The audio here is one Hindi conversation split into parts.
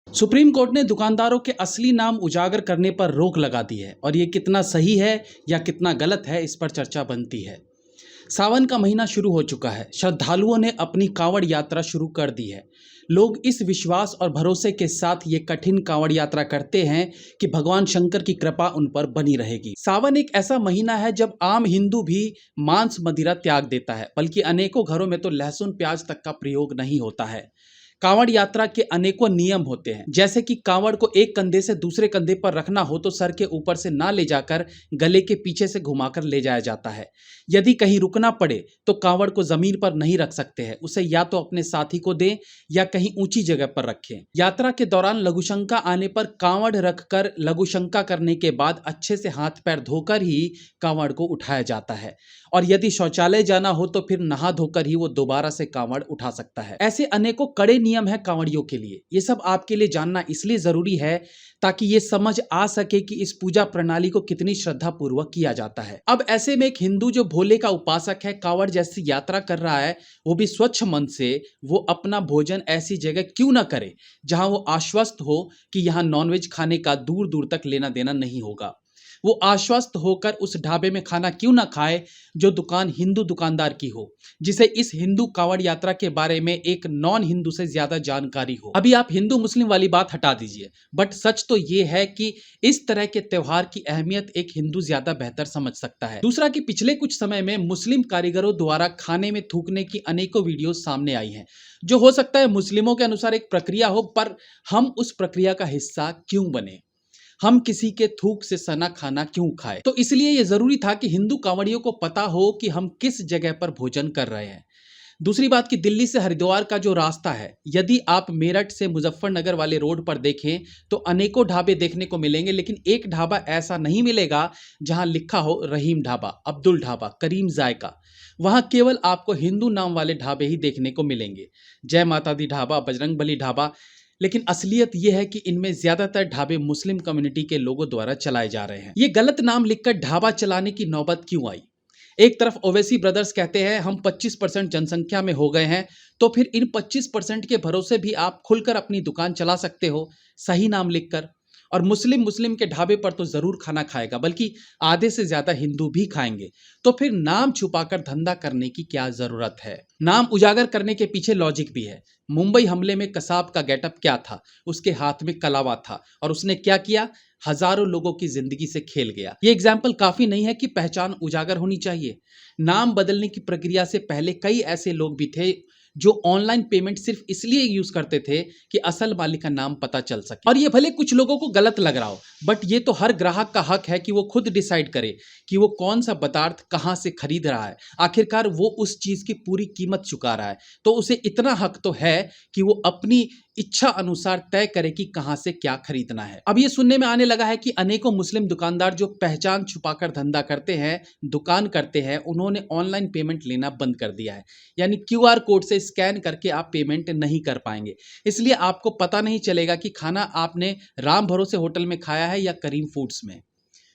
सुप्रीम कोर्ट ने दुकानदारों के असली नाम उजागर करने पर रोक लगा दी है और ये कितना सही है या कितना गलत है, इस पर चर्चा बनती है। सावन का महीना शुरू हो चुका है। श्रद्धालुओं ने अपनी कांवड़ यात्रा शुरू कर दी है। लोग इस विश्वास और भरोसे के साथ ये कठिन कांवड़ यात्रा करते हैं कि भगवान शंकर की कृपा उन पर बनी रहेगी। सावन एक ऐसा महीना है जब आम हिंदू भी मांस मदिरा त्याग देता है, बल्कि अनेकों घरों में तो लहसुन प्याज तक का प्रयोग नहीं होता है। कांवड़ यात्रा के अनेकों नियम होते हैं, जैसे कि कांवड़ को एक कंधे से दूसरे कंधे पर रखना हो तो सर के ऊपर से ना ले जाकर गले के पीछे से घुमाकर ले जाया जाता है। यदि कहीं रुकना पड़े तो कांवड़ को जमीन पर नहीं रख सकते हैं, उसे या तो अपने साथी को दें या कहीं ऊंची जगह पर रखें। यात्रा के दौरान लघुशंका आने पर कांवड़ रखकर लघुशंका करने के बाद अच्छे से हाथ पैर धोकर ही कांवड़ को उठाया जाता है, और यदि शौचालय जाना हो तो फिर नहा धोकर ही वो दोबारा से कांवड़ उठा सकता है। ऐसे अनेकों कड़े नियम है कांवड़ियों के लिए। ये सब आपके लिए जानना इसलिए जरूरी है ताकि ये समझ आ सके कि इस पूजा प्रणाली को कितनी श्रद्धा पूर्वक किया जाता है। अब ऐसे में एक हिंदू जो भोले का उपासक है, कांवड़ जैसी यात्रा कर रहा है, वो भी स्वच्छ मन से वो अपना भोजन ऐसी जगह क्यों ना करे जहां वो आश्वस्त हो कि यहाँ नॉनवेज खाने का दूर दूर तक लेना देना नहीं होगा। वो आश्वस्त होकर उस ढाबे में खाना क्यों ना खाए जो दुकान हिंदू दुकानदार की हो, जिसे इस हिंदू कांवड़ यात्रा के बारे में एक नॉन हिंदू से ज्यादा जानकारी हो। अभी आप हिंदू मुस्लिम वाली बात हटा दीजिए, बट सच तो ये है कि इस तरह के त्योहार की अहमियत एक हिंदू ज्यादा बेहतर समझ सकता है। दूसरा कि पिछले कुछ समय में मुस्लिम कारीगरों द्वारा खाने में थूकने की अनेकों वीडियो सामने आई हैं, जो हो सकता है मुस्लिमों के अनुसार एक प्रक्रिया हो, पर हम उस प्रक्रिया का हिस्सा क्यों बने? हम किसी के थूक से सना खाना क्यों खाएं? तो इसलिए यह जरूरी था कि हिंदू कांवड़ियों को पता हो कि हम किस जगह पर भोजन कर रहे हैं। दूसरी बात कि दिल्ली से हरिद्वार का जो रास्ता है, यदि आप मेरठ से मुजफ्फरनगर वाले रोड पर देखें तो अनेकों ढाबे देखने को मिलेंगे, लेकिन एक ढाबा ऐसा नहीं मिलेगा जहां लिखा हो रहीम ढाबा, अब्दुल ढाबा, करीम जायका। वहां केवल आपको हिंदू नाम वाले ढाबे ही देखने को मिलेंगे, जय माता दी ढाबा, बजरंग बली ढाबा। लेकिन असलियत यह है कि इनमें ज्यादातर ढाबे मुस्लिम कम्युनिटी के लोगों द्वारा चलाए जा रहे हैं। ये गलत नाम लिखकर ढाबा चलाने की नौबत क्यों आई? एक तरफ ओवैसी ब्रदर्स कहते हैं हम 25% जनसंख्या में हो गए हैं, तो फिर इन 25% के भरोसे भी आप खुलकर अपनी दुकान चला सकते हो सही नाम लिखकर। और मुस्लिम मुस्लिम के ढाबे पर तो जरूर खाना खाएगा, बल्कि आधे से ज्यादा हिंदू भी खाएंगे। तो फिर नाम छुपाकर धंधा करने की क्या जरूरत है? नाम उजागर करने के पीछे लॉजिक भी है। मुंबई हमले में कसाब का गेटअप क्या था? उसके हाथ में कलावा था और उसने क्या किया? हजारों लोगों की जिंदगी से खेल गया। ये एग्जाम्पल काफी नहीं है कि पहचान उजागर होनी चाहिए। नाम बदलने की प्रक्रिया से पहले कई ऐसे लोग भी थे जो ऑनलाइन पेमेंट सिर्फ इसलिए यूज करते थे कि असल मालिक का नाम पता चल सके। और ये भले कुछ लोगों को गलत लग रहा हो, बट ये तो हर ग्राहक का हक है कि वो खुद डिसाइड करे कि वो कौन सा पदार्थ कहां से खरीद रहा है। आखिरकार वो उस चीज की पूरी कीमत चुका रहा है, तो उसे इतना हक तो है कि वो अपनी इच्छा अनुसार तय करे कि कहां से क्या खरीदना है। अब ये सुनने में आने लगा है कि अनेकों मुस्लिम दुकानदार जो पहचान छुपाकर धंधा करते हैं, दुकान करते हैं, उन्होंने ऑनलाइन पेमेंट लेना बंद कर दिया है। यानी क्यूआर कोड से स्कैन करके आप पेमेंट नहीं कर पाएंगे, इसलिए आपको पता नहीं चलेगा कि खाना आपने राम भरोसे होटल में खाया है या करीम फूड्स में।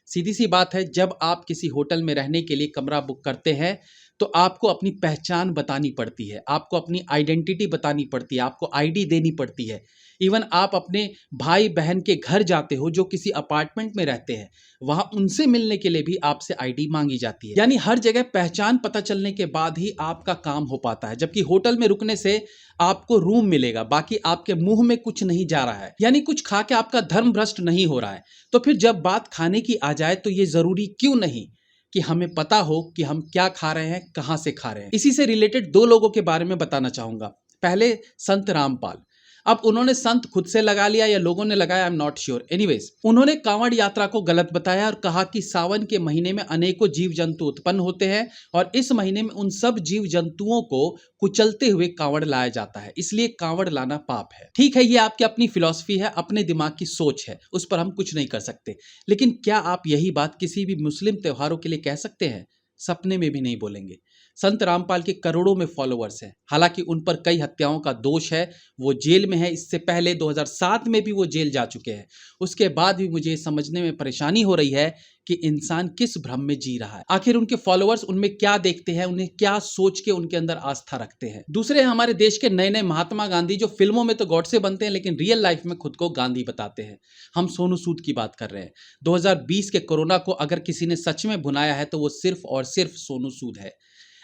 सीधी सी बात है, जब आप किसी होटल में रहने के लिए कमरा बुक करते हैं तो आपको अपनी पहचान बतानी पड़ती है, आपको अपनी आइडेंटिटी बतानी पड़ती है, आपको आईडी देनी पड़ती है। इवन आप अपने भाई बहन के घर जाते हो जो किसी अपार्टमेंट में रहते हैं, वहां उनसे मिलने के लिए भी आपसे आईडी मांगी जाती है। यानी हर जगह पहचान पता चलने के बाद ही आपका काम हो पाता है। जबकि होटल में रुकने से आपको रूम मिलेगा, बाकी आपके मुंह में कुछ नहीं जा रहा है, यानी कुछ खा के आपका धर्म भ्रष्ट नहीं हो रहा है। तो फिर जब बात खाने की आ जाए तो ये जरूरी क्यों नहीं कि हमें पता हो कि हम क्या खा रहे हैं, कहां से खा रहे हैं? इसी से रिलेटेड दो लोगों के बारे में बताना चाहूंगा। पहले संत रामपाल। अब उन्होंने संत खुद से लगा लिया या लोगों ने लगाया, I am not sure. Anyways, उन्होंने कांवड़ यात्रा को गलत बताया और कहा कि सावन के महीने में अनेकों जीव जंतु उत्पन्न होते हैं और इस महीने में उन सब जीव जंतुओं को कुचलते हुए कांवड़ लाया जाता है, इसलिए कांवड़ लाना पाप है। ठीक है, ये आपकी अपनी फिलॉसफी है, अपने दिमाग की सोच है, उस पर हम कुछ नहीं कर सकते। लेकिन क्या आप यही बात किसी भी मुस्लिम त्योहारों के लिए कह सकते हैं? सपने में भी नहीं बोलेंगे। संत रामपाल के करोड़ों में फॉलोअर्स हैं। हालांकि उन पर कई हत्याओं का दोष है, वो जेल में है। इससे पहले 2007 में भी वो जेल जा चुके हैं। उसके बाद भी मुझे समझने में परेशानी हो रही है कि इंसान किस भ्रम में जी रहा है। आखिर उनके फॉलोअर्स उनमें क्या देखते हैं, उन्हें क्या सोच के उनके अंदर आस्था रखते हैं। दूसरे हमारे देश के नए नए महात्मा गांधी, जो फिल्मों में तो गॉड से बनते हैं लेकिन रियल लाइफ में खुद को गांधी बताते हैं। हम सोनू सूद की बात कर रहे हैं। 2020 के कोरोना को अगर किसी ने सच में भुनाया है तो वो सिर्फ और सिर्फ सोनू सूद है।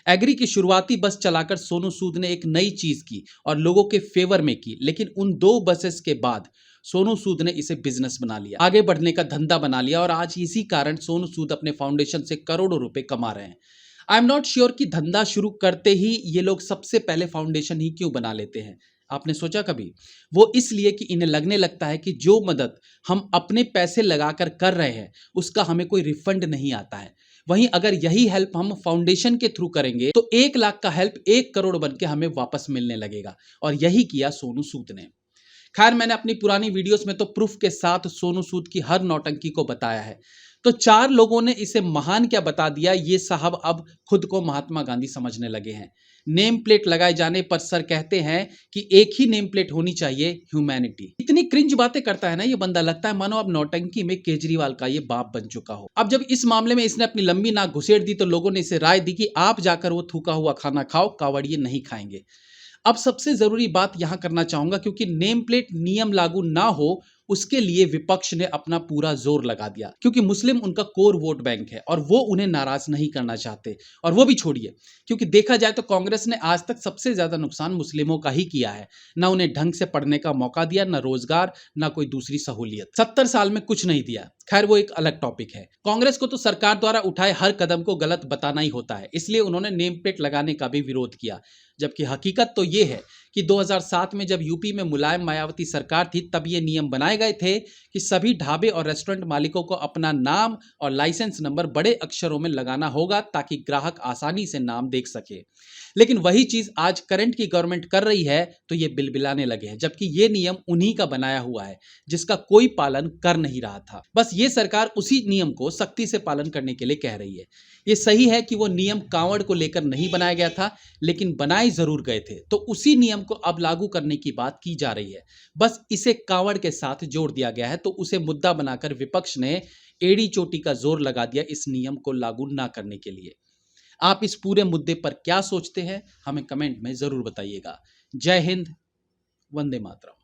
एग्री की शुरुआती बस चलाकर सोनू सूद ने एक नई चीज की और लोगों के फेवर में की, लेकिन उन 2 बसेस के बाद सोनू सूद ने इसे बिजनेस बना लिया, आगे बढ़ने का धंधा बना लिया और आज इसी कारण सोनू सूद अपने फाउंडेशन से करोड़ों रुपए कमा रहे हैं। आई एम नॉट श्योर कि धंधा शुरू करते ही ये लोग सबसे पहले फाउंडेशन ही क्यों बना लेते हैं। आपने सोचा कभी? वो इसलिए कि इन्हें लगने लगता है कि जो मदद हम अपने पैसे लगाकर कर रहे हैं उसका हमें कोई रिफंड नहीं आता है। वहीं अगर यही हेल्प हम फाउंडेशन के थ्रू करेंगे तो 1 लाख का हेल्प 1 करोड़ बन के हमें वापस मिलने लगेगा, और यही किया सोनू सूद ने। खैर, मैंने अपनी पुरानी वीडियोस में तो प्रूफ के साथ सोनू सूद की हर नौटंकी को बताया है। तो 4 लोगों ने इसे महान क्या बता दिया, ये साहब अब खुद को महात्मा गांधी समझने लगे हैं। नेम प्लेट लगाए जाने पर सर कहते हैं कि एक ही नेम प्लेट होनी चाहिए, ह्यूमैनिटी। इतनी क्रिंज बातें करता है ना ये बंदा, लगता है मानो अब नौटंकी में केजरीवाल का ये बाप बन चुका हो। अब जब इस मामले में इसने अपनी लंबी नाक घुसेड़ दी तो लोगों ने इसे राय दी कि आप जाकर वो थूका हुआ खाना खाओ, कावड़िए नहीं खाएंगे। अब सबसे जरूरी बात यहां करना चाहूंगा, क्योंकि नेम प्लेट नियम लागू ना हो उसके लिए विपक्ष ने अपना पूरा जोर लगा दिया, क्योंकि मुस्लिम उनका कोर वोट बैंक है और वो उन्हें नाराज नहीं करना चाहते। और वो भी छोड़िए, क्योंकि देखा जाए तो कांग्रेस ने आज तक सबसे ज्यादा नुकसान मुस्लिमों का ही किया है। ना उन्हें ढंग से पढ़ने का मौका दिया, ना रोजगार, ना कोई दूसरी सहूलियत। 70 साल में कुछ नहीं दिया। खैर, वो एक अलग टॉपिक है। कांग्रेस को तो सरकार द्वारा उठाए हर कदम को गलत बताना ही होता है, इसलिए उन्होंने नेम प्लेट लगाने का भी विरोध किया। जबकि हकीकत तो ये है कि 2007 में जब यूपी में मुलायम मायावती सरकार थी तब ये नियम बनाए गए थे कि सभी ढाबे और रेस्टोरेंट मालिकों को अपना नाम और लाइसेंस नंबर बड़े अक्षरों में लगाना होगा ताकि ग्राहक आसानी से नाम देख सके। लेकिन वही चीज आज करंट की गवर्नमेंट कर रही है तो ये बिलबिलाने लगे हैं, जबकि ये नियम उन्हीं का बनाया हुआ है जिसका कोई पालन कर नहीं रहा था। बस ये सरकार उसी नियम को सख्ती से पालन करने के लिए कह रही है। ये सही है कि वो नियम कांवड़ को लेकर नहीं बनाया गया था, लेकिन बनाए जरूर गए थे, तो उसी नियम को अब लागू करने की बात की जा रही है। बस इसे कांवड़ के साथ जोड़ दिया गया है, तो उसे मुद्दा बनाकर विपक्ष ने एड़ी चोटी का जोर लगा दिया इस नियम को लागू ना करने के लिए। आप इस पूरे मुद्दे पर क्या सोचते हैं, हमें कमेंट में जरूर बताइएगा। जय हिंद, वंदे मातरम।